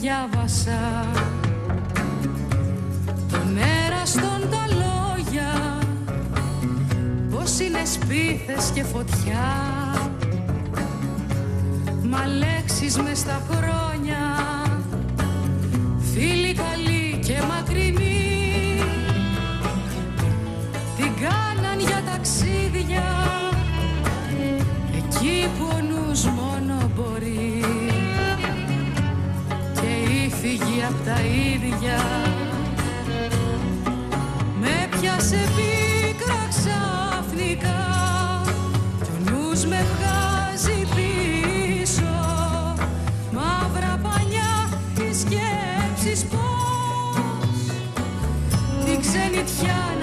διάβασα τον έραστον τα λόγια, πως είναι σπίθες και φωτιά, μα λέξεις μες στα χρόνια, φίλοι καλοί και μακρινοί, την κάναν για ταξίδια, εκεί που ο νους μόνο μπορεί, και ήφυγε απ' τα ίδια. Με πιάσε πίκρα ξαφνικά κι ο νους με βγάζει πίσω, μαύρα πανιά οι σκέψεις πως την ξενιτιά